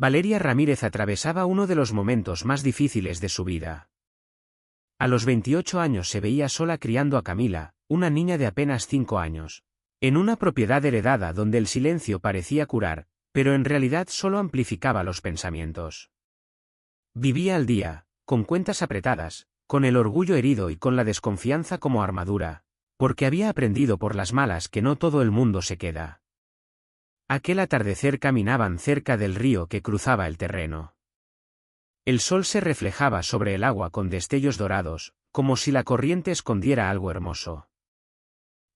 Valeria Ramírez atravesaba uno de los momentos más difíciles de su vida. A los 28 años se veía sola criando a Camila, una niña de apenas 5 años, en una propiedad heredada donde el silencio parecía curar, pero en realidad solo amplificaba los pensamientos. Vivía al día, con cuentas apretadas, con el orgullo herido y con la desconfianza como armadura, porque había aprendido por las malas que no todo el mundo se queda. Aquel atardecer caminaban cerca del río que cruzaba el terreno. El sol se reflejaba sobre el agua con destellos dorados, como si la corriente escondiera algo hermoso.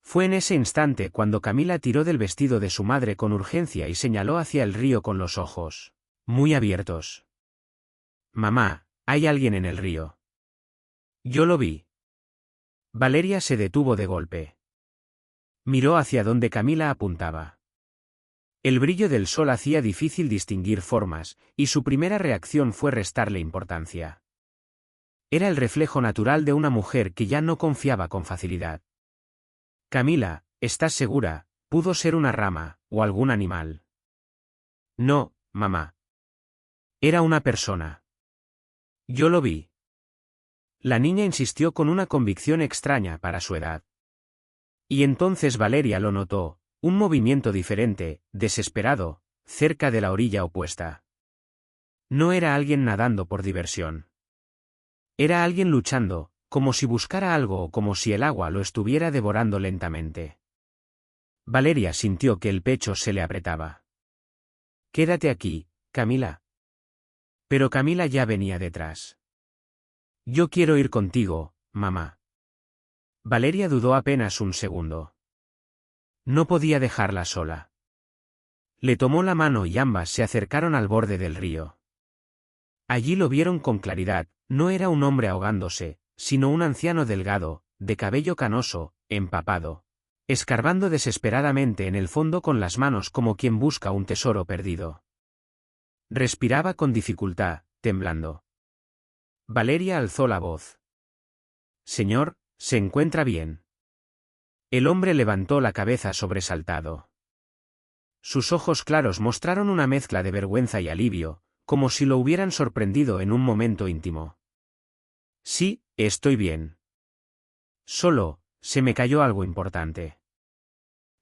Fue en ese instante cuando Camila tiró del vestido de su madre con urgencia y señaló hacia el río con los ojos muy abiertos. «Mamá, hay alguien en el río». «Yo lo vi». Valeria se detuvo de golpe. Miró hacia donde Camila apuntaba. El brillo del sol hacía difícil distinguir formas, y su primera reacción fue restarle importancia. Era el reflejo natural de una mujer que ya no confiaba con facilidad. «Camila, ¿estás segura? Pudo ser una rama, o algún animal». «No, mamá. Era una persona. Yo lo vi». La niña insistió con una convicción extraña para su edad. Y entonces Valeria lo notó, un movimiento diferente, desesperado, cerca de la orilla opuesta. No era alguien nadando por diversión. Era alguien luchando, como si buscara algo o como si el agua lo estuviera devorando lentamente. Valeria sintió que el pecho se le apretaba. «Quédate aquí, Camila». Pero Camila ya venía detrás. «Yo quiero ir contigo, mamá». Valeria dudó apenas un segundo. No podía dejarla sola. Le tomó la mano y ambas se acercaron al borde del río. Allí lo vieron con claridad, no era un hombre ahogándose, sino un anciano delgado, de cabello canoso, empapado, escarbando desesperadamente en el fondo con las manos como quien busca un tesoro perdido. Respiraba con dificultad, temblando. Valeria alzó la voz. «Señor, ¿se encuentra bien?» El hombre levantó la cabeza sobresaltado. Sus ojos claros mostraron una mezcla de vergüenza y alivio, como si lo hubieran sorprendido en un momento íntimo. «Sí, estoy bien. Solo, se me cayó algo importante».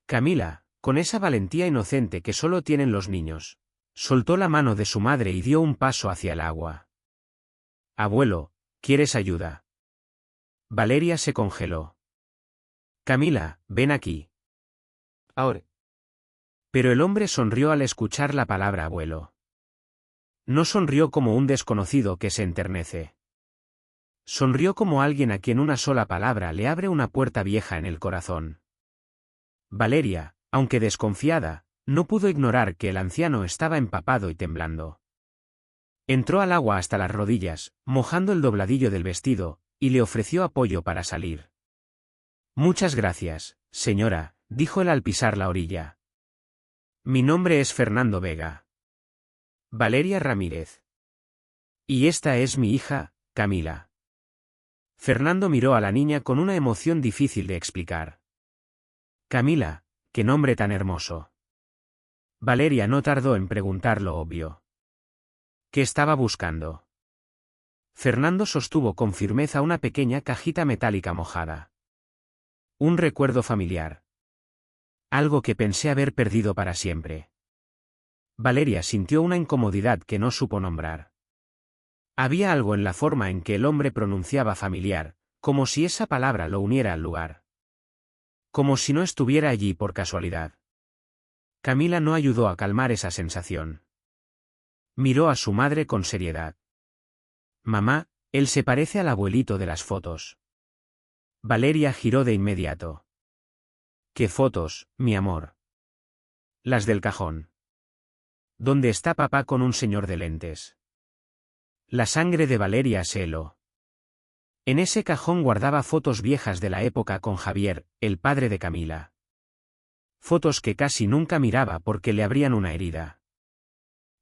Camila, con esa valentía inocente que solo tienen los niños, soltó la mano de su madre y dio un paso hacia el agua. «Abuelo, ¿quieres ayuda?» Valeria se congeló. «Camila, ven aquí». «Ahora». Pero el hombre sonrió al escuchar la palabra abuelo. No sonrió como un desconocido que se enternece. Sonrió como alguien a quien una sola palabra le abre una puerta vieja en el corazón. Valeria, aunque desconfiada, no pudo ignorar que el anciano estaba empapado y temblando. Entró al agua hasta las rodillas, mojando el dobladillo del vestido, y le ofreció apoyo para salir. «Muchas gracias, señora», dijo él al pisar la orilla. «Mi nombre es Fernando Vega». «Valeria Ramírez». «Y esta es mi hija, Camila». Fernando miró a la niña con una emoción difícil de explicar. «Camila, qué nombre tan hermoso». Valeria no tardó en preguntar lo obvio. ¿Qué estaba buscando? Fernando sostuvo con firmeza una pequeña cajita metálica mojada. Un recuerdo familiar. Algo que pensé haber perdido para siempre. Valeria sintió una incomodidad que no supo nombrar. Había algo en la forma en que el hombre pronunciaba familiar, como si esa palabra lo uniera al lugar. Como si no estuviera allí por casualidad. Camila no ayudó a calmar esa sensación. Miró a su madre con seriedad. «Mamá, él se parece al abuelito de las fotos». Valeria giró de inmediato. «¿Qué fotos, mi amor?» «Las del cajón. ¿Dónde está papá con un señor de lentes?» La sangre de Valeria se heló. En ese cajón guardaba fotos viejas de la época con Javier, el padre de Camila. Fotos que casi nunca miraba porque le abrían una herida.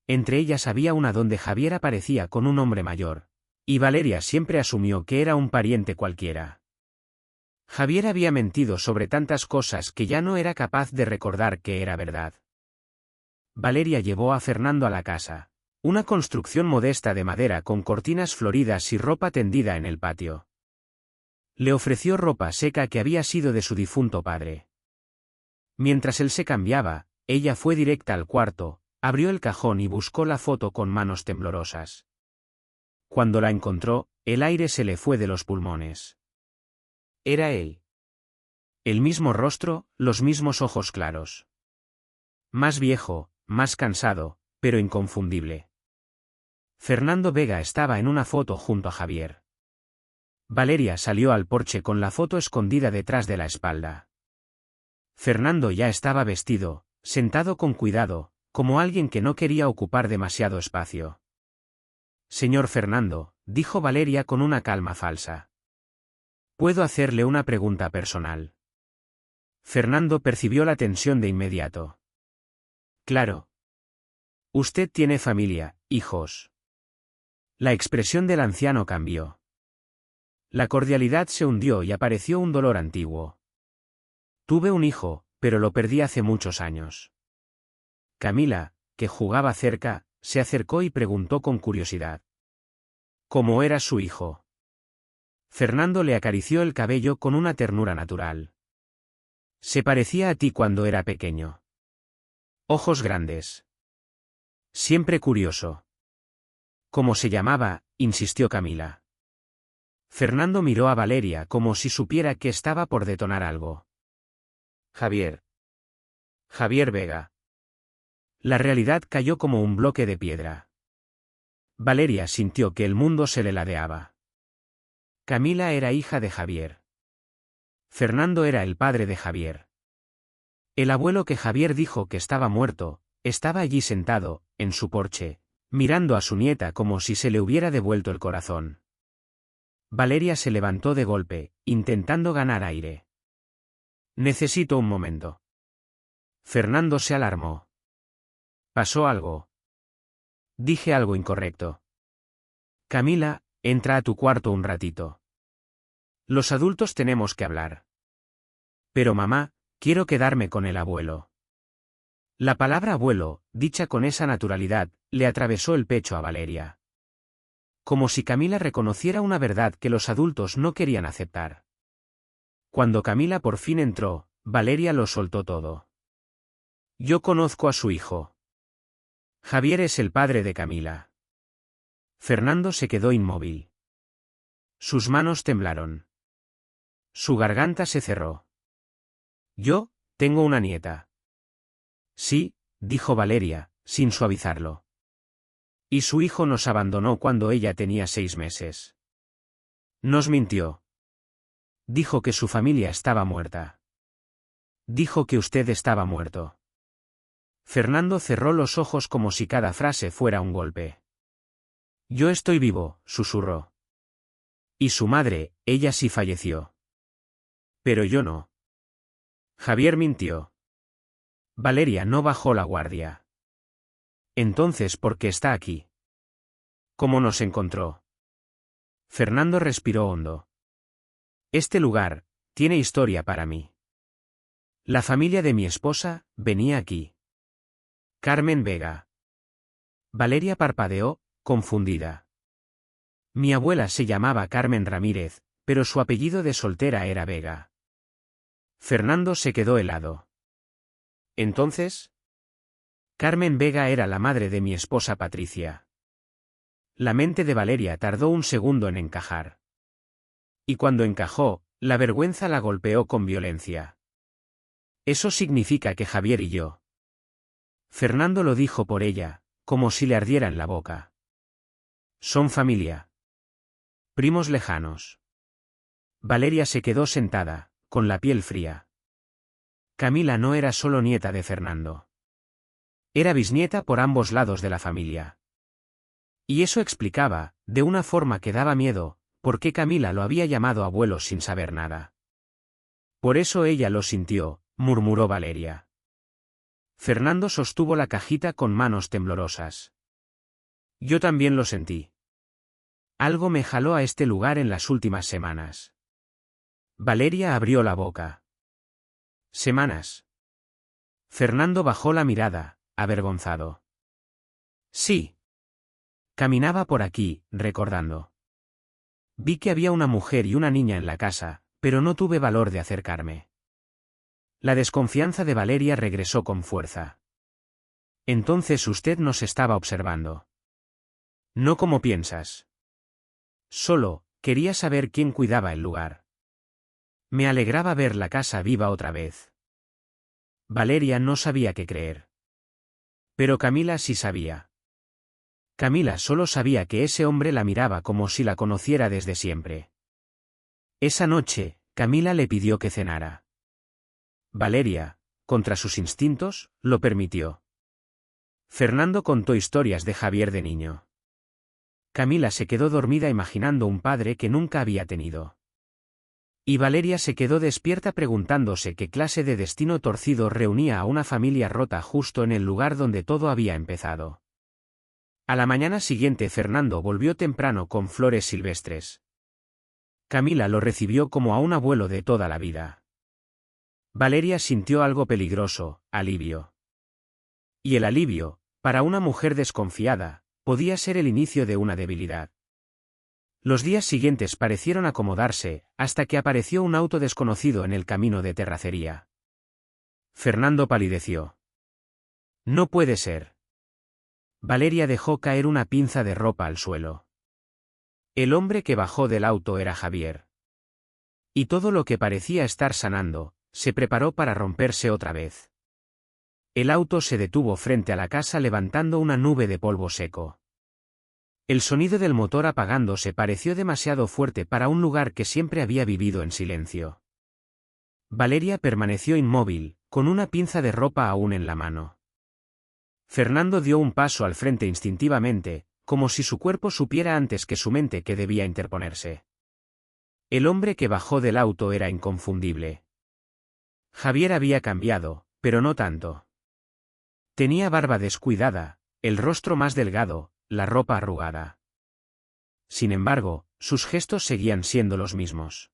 Entre ellas había una donde Javier aparecía con un hombre mayor, y Valeria siempre asumió que era un pariente cualquiera. Javier había mentido sobre tantas cosas que ya no era capaz de recordar que era verdad. Valeria llevó a Fernando a la casa, Una construcción modesta de madera con cortinas floridas y ropa tendida en el patio. Le ofreció ropa seca que había sido de su difunto padre. Mientras él se cambiaba, ella fue directa al cuarto, abrió el cajón y buscó la foto con manos temblorosas. Cuando la encontró, el aire se le fue de los pulmones. Era él. El mismo rostro, los mismos ojos claros. Más viejo, más cansado, pero inconfundible. Fernando Vega estaba en una foto junto a Javier. Valeria salió al porche con la foto escondida detrás de la espalda. Fernando ya estaba vestido, sentado con cuidado, como alguien que no quería ocupar demasiado espacio. Señor Fernando, dijo Valeria con una calma falsa. ¿Puedo hacerle una pregunta personal? Fernando percibió la tensión de inmediato. Claro. Usted tiene familia, hijos. La expresión del anciano cambió. La cordialidad se hundió y apareció un dolor antiguo. Tuve un hijo, pero lo perdí hace muchos años. Camila, que jugaba cerca, se acercó y preguntó con curiosidad. ¿Cómo era su hijo? Fernando le acarició el cabello con una ternura natural. Se parecía a ti cuando era pequeño. Ojos grandes. Siempre curioso. ¿Cómo se llamaba?, insistió Camila. Fernando miró a Valeria como si supiera que estaba por detonar algo. Javier. Javier Vega. La realidad cayó como un bloque de piedra. Valeria sintió que el mundo se le ladeaba. Camila era hija de Javier. Fernando era el padre de Javier. El abuelo que Javier dijo que estaba muerto, estaba allí sentado, en su porche, mirando a su nieta como si se le hubiera devuelto el corazón. Valeria se levantó de golpe, intentando ganar aire. Necesito un momento. Fernando se alarmó. ¿Pasó algo? Dije algo incorrecto. Camila, entra a tu cuarto un ratito. Los adultos tenemos que hablar. Pero mamá, quiero quedarme con el abuelo. La palabra abuelo, dicha con esa naturalidad, le atravesó el pecho a Valeria. Como si Camila reconociera una verdad que los adultos no querían aceptar. Cuando Camila por fin entró, Valeria lo soltó todo. Yo conozco a su hijo. Javier es el padre de Camila. Fernando se quedó inmóvil. Sus manos temblaron. Su garganta se cerró. Yo, tengo una nieta. Sí, dijo Valeria, sin suavizarlo. Y su hijo nos abandonó cuando ella tenía 6 meses. Nos mintió. Dijo que su familia estaba muerta. Dijo que usted estaba muerto. Fernando cerró los ojos como si cada frase fuera un golpe. Yo estoy vivo, susurró. Y su madre, ella sí falleció. Pero yo no. Javier mintió. Valeria no bajó la guardia. Entonces, ¿por qué está aquí? ¿Cómo nos encontró? Fernando respiró hondo. Este lugar, tiene historia para mí. La familia de mi esposa, venía aquí. Carmen Vega. Valeria parpadeó, confundida. Mi abuela se llamaba Carmen Ramírez, pero su apellido de soltera era Vega. Fernando se quedó helado. ¿Entonces? Carmen Vega era la madre de mi esposa Patricia. La mente de Valeria tardó un segundo en encajar. Y cuando encajó, la vergüenza la golpeó con violencia. Eso significa que Javier y yo. Fernando lo dijo por ella, como si le ardiera en la boca. Son familia. Primos lejanos. Valeria se quedó sentada, con la piel fría. Camila no era solo nieta de Fernando. Era bisnieta por ambos lados de la familia. Y eso explicaba, de una forma que daba miedo, por qué Camila lo había llamado abuelo sin saber nada. Por eso ella lo sintió, murmuró Valeria. Fernando sostuvo la cajita con manos temblorosas. Yo también lo sentí. Algo me jaló a este lugar en las últimas semanas. Valeria abrió la boca. ¿Semanas? Fernando bajó la mirada, avergonzado. Sí. Caminaba por aquí, recordando. Vi que había una mujer y una niña en la casa, pero no tuve valor de acercarme. La desconfianza de Valeria regresó con fuerza. Entonces usted nos estaba observando. No como piensas. Solo, quería saber quién cuidaba el lugar. Me alegraba ver la casa viva otra vez. Valeria no sabía qué creer. Pero Camila sí sabía. Camila solo sabía que ese hombre la miraba como si la conociera desde siempre. Esa noche, Camila le pidió que cenara. Valeria, contra sus instintos, lo permitió. Fernando contó historias de Javier de niño. Camila se quedó dormida imaginando un padre que nunca había tenido. Y Valeria se quedó despierta preguntándose qué clase de destino torcido reunía a una familia rota justo en el lugar donde todo había empezado. A la mañana siguiente Fernando volvió temprano con flores silvestres. Camila lo recibió como a un abuelo de toda la vida. Valeria sintió algo peligroso, alivio. Y el alivio, para una mujer desconfiada, podía ser el inicio de una debilidad. Los días siguientes parecieron acomodarse, hasta que apareció un auto desconocido en el camino de terracería. Fernando palideció. No puede ser. Valeria dejó caer una pinza de ropa al suelo. El hombre que bajó del auto era Javier. Y todo lo que parecía estar sanando, se preparó para romperse otra vez. El auto se detuvo frente a la casa levantando una nube de polvo seco. El sonido del motor apagándose pareció demasiado fuerte para un lugar que siempre había vivido en silencio. Valeria permaneció inmóvil, con una pinza de ropa aún en la mano. Fernando dio un paso al frente instintivamente, como si su cuerpo supiera antes que su mente que debía interponerse. El hombre que bajó del auto era inconfundible. Javier había cambiado, pero no tanto. Tenía barba descuidada, el rostro más delgado, la ropa arrugada. Sin embargo, sus gestos seguían siendo los mismos.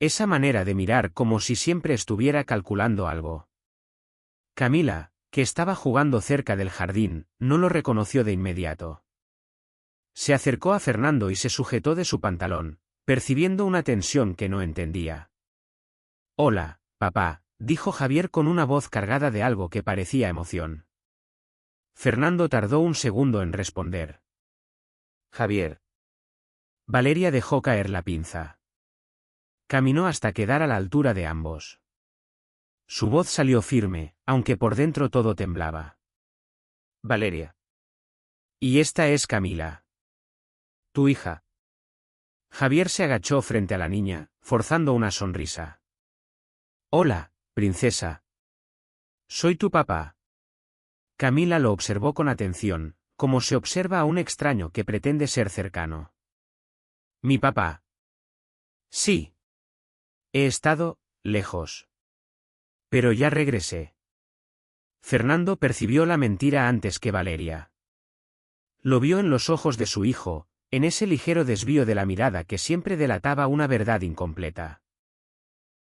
Esa manera de mirar como si siempre estuviera calculando algo. Camila, que estaba jugando cerca del jardín, no lo reconoció de inmediato. Se acercó a Fernando y se sujetó de su pantalón, percibiendo una tensión que no entendía. «Hola, papá», dijo Javier con una voz cargada de algo que parecía emoción. Fernando tardó un segundo en responder. «Javier». Valeria dejó caer la pinza. Caminó hasta quedar a la altura de ambos. Su voz salió firme, aunque por dentro todo temblaba. «Valeria. Y esta es Camila. Tu hija». Javier se agachó frente a la niña, forzando una sonrisa. «Hola, princesa. Soy tu papá». Camila lo observó con atención, como se observa a un extraño que pretende ser cercano. «¿Mi papá?» «Sí. He estado lejos. Pero ya regresé». Fernando percibió la mentira antes que Valeria. Lo vio en los ojos de su hijo, en ese ligero desvío de la mirada que siempre delataba una verdad incompleta.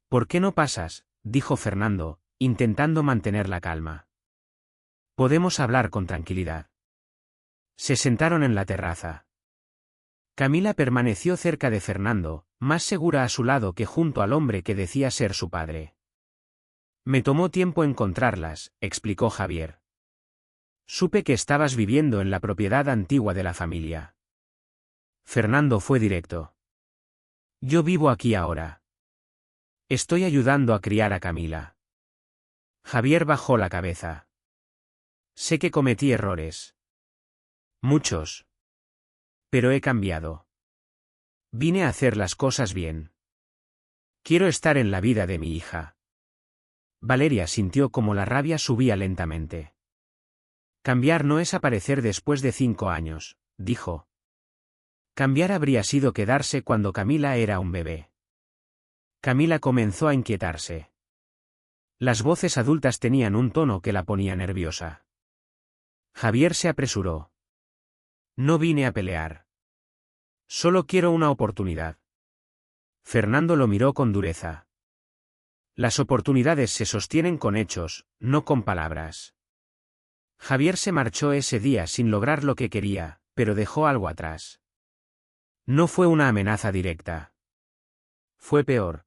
«¿Por qué no pasas?», dijo Fernando, intentando mantener la calma. «Podemos hablar con tranquilidad». Se sentaron en la terraza. Camila permaneció cerca de Fernando, más segura a su lado que junto al hombre que decía ser su padre. «Me tomó tiempo encontrarlas», explicó Javier. «Supe que estabas viviendo en la propiedad antigua de la familia». Fernando fue directo. «Yo vivo aquí ahora. Estoy ayudando a criar a Camila». Javier bajó la cabeza. «Sé que cometí errores. Muchos. Pero he cambiado. Vine a hacer las cosas bien. Quiero estar en la vida de mi hija». Valeria sintió como la rabia subía lentamente. «Cambiar no es aparecer después de 5 años», dijo. Cambiar habría sido quedarse cuando Camila era un bebé. Camila comenzó a inquietarse. Las voces adultas tenían un tono que la ponía nerviosa. Javier se apresuró. «No vine a pelear. Solo quiero una oportunidad». Fernando lo miró con dureza. «Las oportunidades se sostienen con hechos, no con palabras». Javier se marchó ese día sin lograr lo que quería, pero dejó algo atrás. No fue una amenaza directa. Fue peor.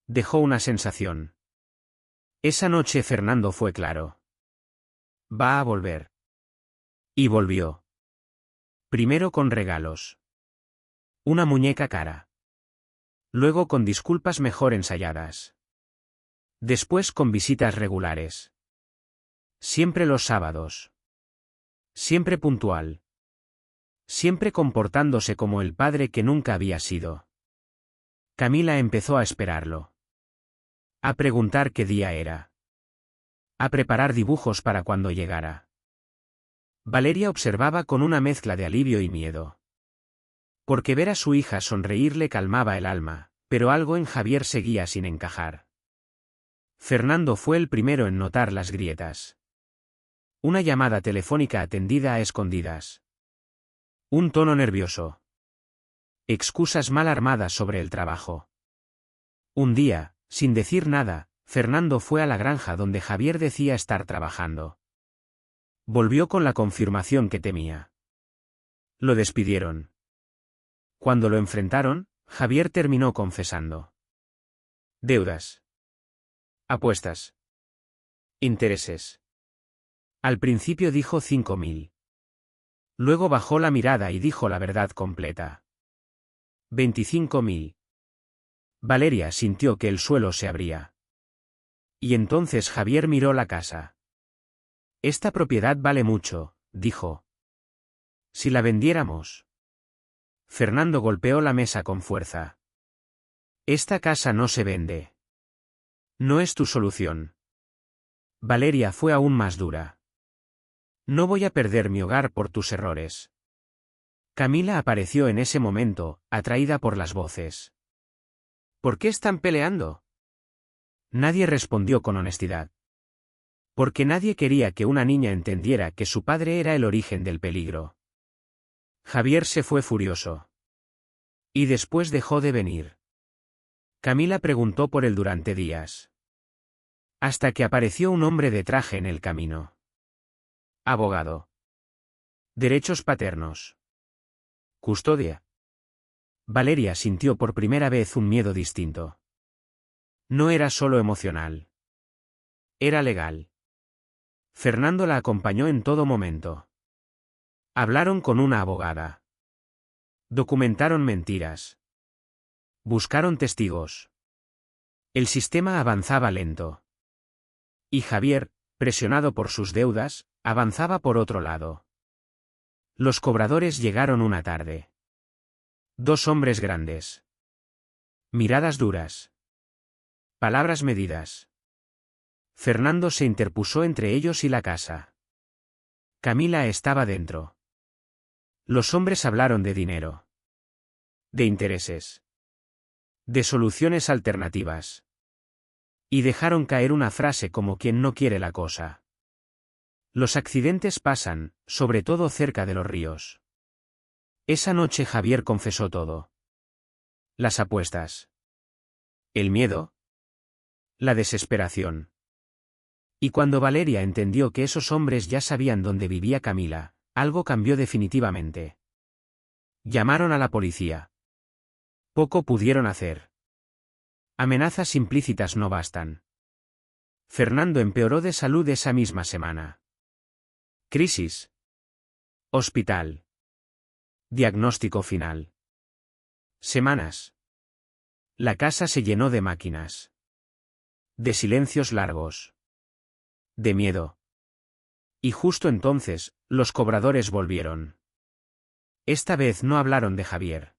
Dejó una sensación. Esa noche Fernando fue claro. Va a volver. Y volvió. Primero con regalos. Una muñeca cara. Luego con disculpas mejor ensayadas. Después con visitas regulares. Siempre los sábados. Siempre puntual. Siempre comportándose como el padre que nunca había sido. Camila empezó a esperarlo. A preguntar qué día era. A preparar dibujos para cuando llegara. Valeria observaba con una mezcla de alivio y miedo. Porque ver a su hija sonreír le calmaba el alma, pero algo en Javier seguía sin encajar. Fernando fue el primero en notar las grietas. Una llamada telefónica atendida a escondidas. Un tono nervioso. Excusas mal armadas sobre el trabajo. Un día, sin decir nada, Fernando fue a la granja donde Javier decía estar trabajando. Volvió con la confirmación que temía. Lo despidieron. Cuando lo enfrentaron, Javier terminó confesando. Deudas. Apuestas. Intereses. Al principio dijo 5.000. Luego bajó la mirada y dijo la verdad completa. 25.000. Valeria sintió que el suelo se abría. Y entonces Javier miró la casa. Esta propiedad vale mucho, dijo. Si la vendiéramos. Fernando golpeó la mesa con fuerza. Esta casa no se vende. No es tu solución. Valeria fue aún más dura. No voy a perder mi hogar por tus errores. Camila apareció en ese momento, atraída por las voces. ¿Por qué están peleando? Nadie respondió con honestidad. Porque nadie quería que una niña entendiera que su padre era el origen del peligro. Javier se fue furioso. Y después dejó de venir. Camila preguntó por él durante días. Hasta que apareció un hombre de traje en el camino. Abogado. Derechos paternos. Custodia. Valeria sintió por primera vez un miedo distinto. No era solo emocional. Era legal. Fernando la acompañó en todo momento. Hablaron con una abogada. Documentaron mentiras. Buscaron testigos. El sistema avanzaba lento. Y Javier, presionado por sus deudas, avanzaba por otro lado. Los cobradores llegaron una tarde. 2 hombres grandes. Miradas duras. Palabras medidas. Fernando se interpuso entre ellos y la casa. Camila estaba dentro. Los hombres hablaron de dinero. De intereses. De soluciones alternativas. Y dejaron caer una frase como quien no quiere la cosa. Los accidentes pasan, sobre todo cerca de los ríos. Esa noche Javier confesó todo. Las apuestas. El miedo. La desesperación. Y cuando Valeria entendió que esos hombres ya sabían dónde vivía Camila, algo cambió definitivamente. Llamaron a la policía. Poco pudieron hacer. Amenazas implícitas no bastan. Fernando empeoró de salud esa misma semana. Crisis. Hospital. Diagnóstico final. Semanas. La casa se llenó de máquinas. De silencios largos. De miedo. Y justo entonces, los cobradores volvieron. Esta vez no hablaron de Javier.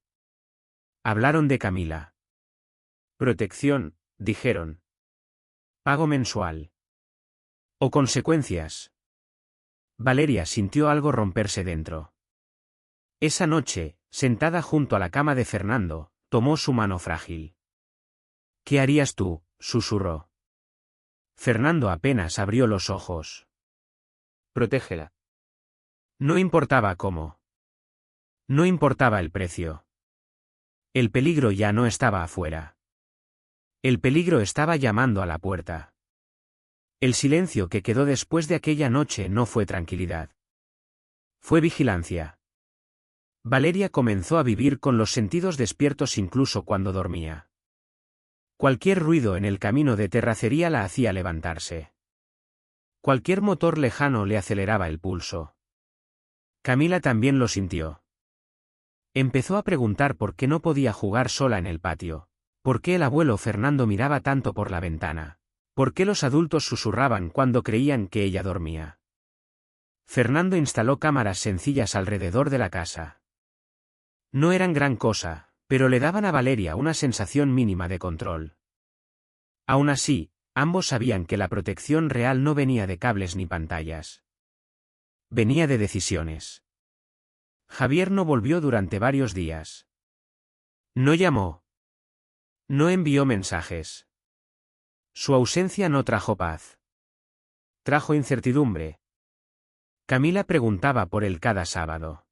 Hablaron de Camila. Protección, dijeron. Pago mensual. O consecuencias. Valeria sintió algo romperse dentro. Esa noche, sentada junto a la cama de Fernando, tomó su mano frágil. ¿Qué harías tú?, susurró. Fernando apenas abrió los ojos. Protégela. No importaba cómo. No importaba el precio. El peligro ya no estaba afuera. El peligro estaba llamando a la puerta. El silencio que quedó después de aquella noche no fue tranquilidad. Fue vigilancia. Valeria comenzó a vivir con los sentidos despiertos incluso cuando dormía. Cualquier ruido en el camino de terracería la hacía levantarse. Cualquier motor lejano le aceleraba el pulso. Camila también lo sintió. Empezó a preguntar por qué no podía jugar sola en el patio, por qué el abuelo Fernando miraba tanto por la ventana, por qué los adultos susurraban cuando creían que ella dormía. Fernando instaló cámaras sencillas alrededor de la casa. No eran gran cosa, pero le daban a Valeria una sensación mínima de control. Aún así, ambos sabían que la protección real no venía de cables ni pantallas. Venía de decisiones. Javier no volvió durante varios días. No llamó. No envió mensajes. Su ausencia no trajo paz. Trajo incertidumbre. Camila preguntaba por él cada sábado.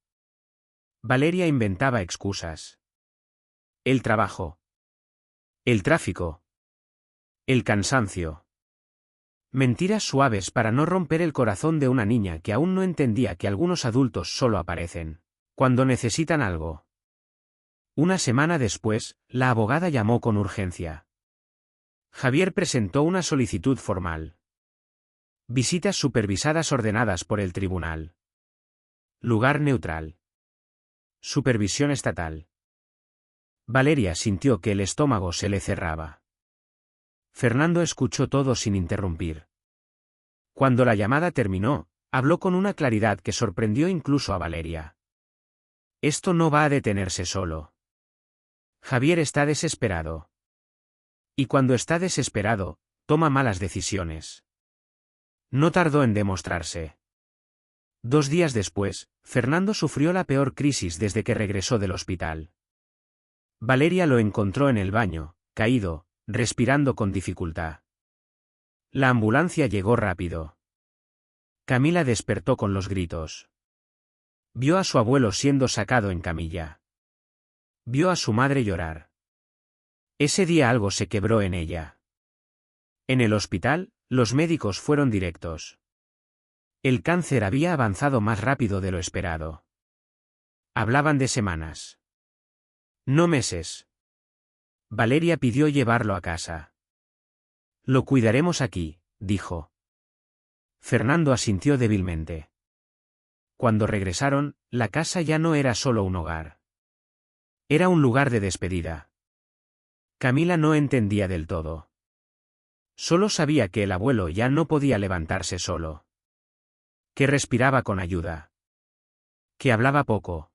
Valeria inventaba excusas. El trabajo. El tráfico. El cansancio. Mentiras suaves para no romper el corazón de una niña que aún no entendía que algunos adultos solo aparecen cuando necesitan algo. Una semana después, la abogada llamó con urgencia. Javier presentó una solicitud formal. Visitas supervisadas ordenadas por el tribunal. Lugar neutral. Supervisión estatal. Valeria sintió que el estómago se le cerraba. Fernando escuchó todo sin interrumpir. Cuando la llamada terminó, habló con una claridad que sorprendió incluso a Valeria. Esto no va a detenerse solo. Javier está desesperado. Y cuando está desesperado, toma malas decisiones. No tardó en demostrarse. 2 días después, Fernando sufrió la peor crisis desde que regresó del hospital. Valeria lo encontró en el baño, caído, respirando con dificultad. La ambulancia llegó rápido. Camila despertó con los gritos. Vio a su abuelo siendo sacado en camilla. Vio a su madre llorar. Ese día algo se quebró en ella. En el hospital, los médicos fueron directos. El cáncer había avanzado más rápido de lo esperado. Hablaban de semanas. No meses. Valeria pidió llevarlo a casa. Lo cuidaremos aquí, dijo. Fernando asintió débilmente. Cuando regresaron, la casa ya no era solo un hogar. Era un lugar de despedida. Camila no entendía del todo. Solo sabía que el abuelo ya no podía levantarse solo. Que respiraba con ayuda. Que hablaba poco.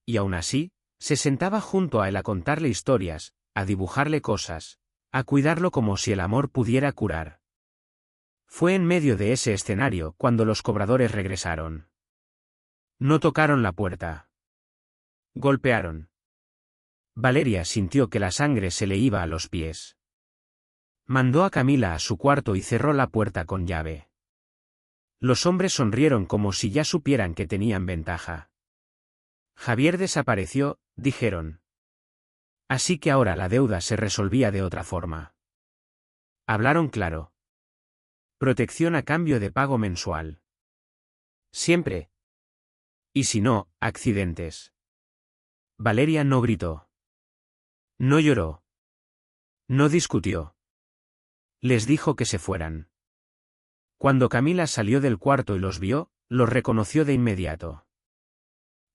Y aún así, se sentaba junto a él a contarle historias, a dibujarle cosas, a cuidarlo como si el amor pudiera curar. Fue en medio de ese escenario cuando los cobradores regresaron. No tocaron la puerta. Golpearon. Valeria sintió que la sangre se le iba a los pies. Mandó a Camila a su cuarto y cerró la puerta con llave. Los hombres sonrieron como si ya supieran que tenían ventaja. Javier desapareció, dijeron. Así que ahora la deuda se resolvía de otra forma. Hablaron claro. Protección a cambio de pago mensual. Siempre. Y si no, accidentes. Valeria no gritó. No lloró. No discutió. Les dijo que se fueran. Cuando Camila salió del cuarto y los vio, los reconoció de inmediato.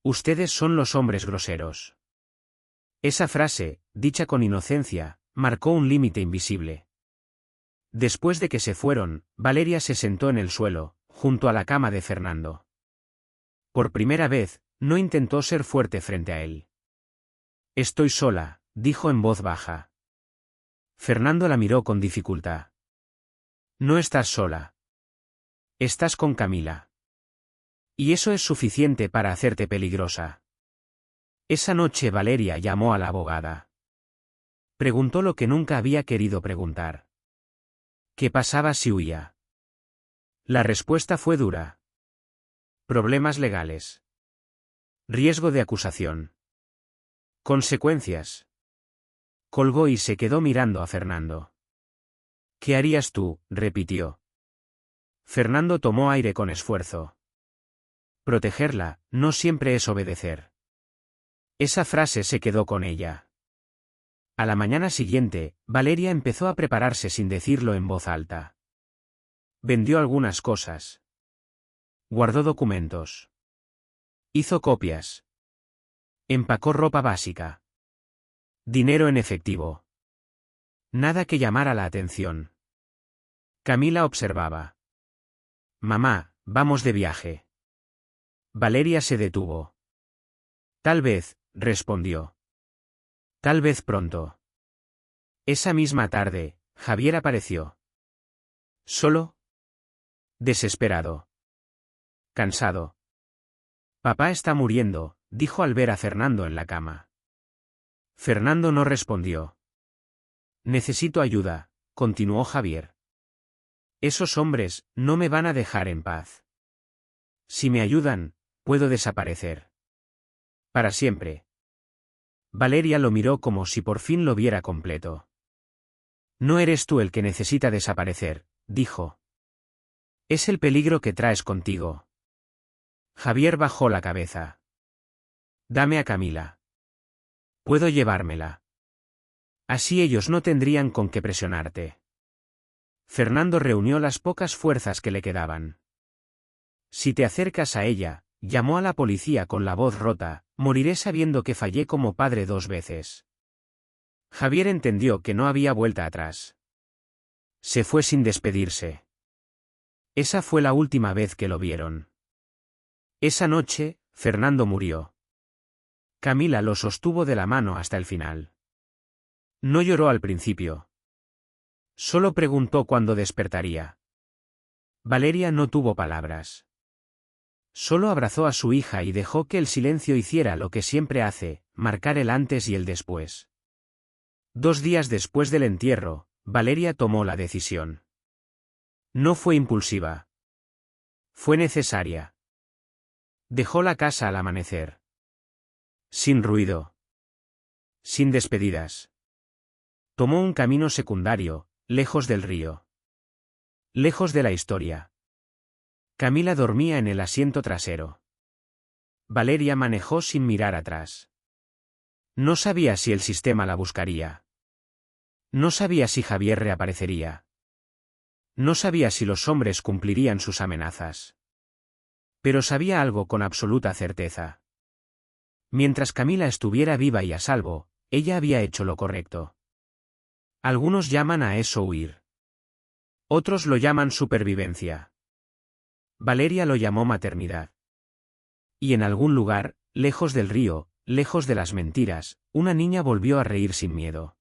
Ustedes son los hombres groseros. Esa frase, dicha con inocencia, marcó un límite invisible. Después de que se fueron, Valeria se sentó en el suelo, junto a la cama de Fernando. Por primera vez, no intentó ser fuerte frente a él. Estoy sola, dijo en voz baja. Fernando la miró con dificultad. No estás sola. Estás con Camila. Y eso es suficiente para hacerte peligrosa. Esa noche Valeria llamó a la abogada. Preguntó lo que nunca había querido preguntar. ¿Qué pasaba si huía? La respuesta fue dura. Problemas legales. Riesgo de acusación. Consecuencias. Colgó y se quedó mirando a Fernando. ¿Qué harías tú?, repitió. Fernando tomó aire con esfuerzo. Protegerla, no siempre es obedecer. Esa frase se quedó con ella. A la mañana siguiente, Valeria empezó a prepararse sin decirlo en voz alta. Vendió algunas cosas. Guardó documentos. Hizo copias. Empacó ropa básica. Dinero en efectivo. Nada que llamara la atención. Camila observaba. Mamá, vamos de viaje. Valeria se detuvo. Tal vez, respondió. Tal vez pronto. Esa misma tarde, Javier apareció. ¿Solo? Desesperado. Cansado. Papá está muriendo, dijo al ver a Fernando en la cama. Fernando no respondió. Necesito ayuda, continuó Javier. Esos hombres no me van a dejar en paz. Si me ayudan, puedo desaparecer. Para siempre. Valeria lo miró como si por fin lo viera completo. No eres tú el que necesita desaparecer, dijo. Es el peligro que traes contigo. Javier bajó la cabeza. Dame a Camila. Puedo llevármela. Así ellos no tendrían con qué presionarte. Fernando reunió las pocas fuerzas que le quedaban. Si te acercas a ella, llamó a la policía con la voz rota, moriré sabiendo que fallé como padre 2 veces. Javier entendió que no había vuelta atrás. Se fue sin despedirse. Esa fue la última vez que lo vieron. Esa noche, Fernando murió. Camila lo sostuvo de la mano hasta el final. No lloró al principio. Solo preguntó cuándo despertaría. Valeria no tuvo palabras. Solo abrazó a su hija y dejó que el silencio hiciera lo que siempre hace, marcar el antes y el después. 2 días después del entierro, Valeria tomó la decisión. No fue impulsiva. Fue necesaria. Dejó la casa al amanecer. Sin ruido. Sin despedidas. Tomó un camino secundario, lejos del río. Lejos de la historia. Camila dormía en el asiento trasero. Valeria manejó sin mirar atrás. No sabía si el sistema la buscaría. No sabía si Javier reaparecería. No sabía si los hombres cumplirían sus amenazas. Pero sabía algo con absoluta certeza. Mientras Camila estuviera viva y a salvo, ella había hecho lo correcto. Algunos llaman a eso huir. Otros lo llaman supervivencia. Valeria lo llamó maternidad. Y en algún lugar, lejos del río, lejos de las mentiras, una niña volvió a reír sin miedo.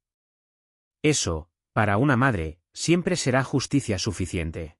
Eso, para una madre, siempre será justicia suficiente.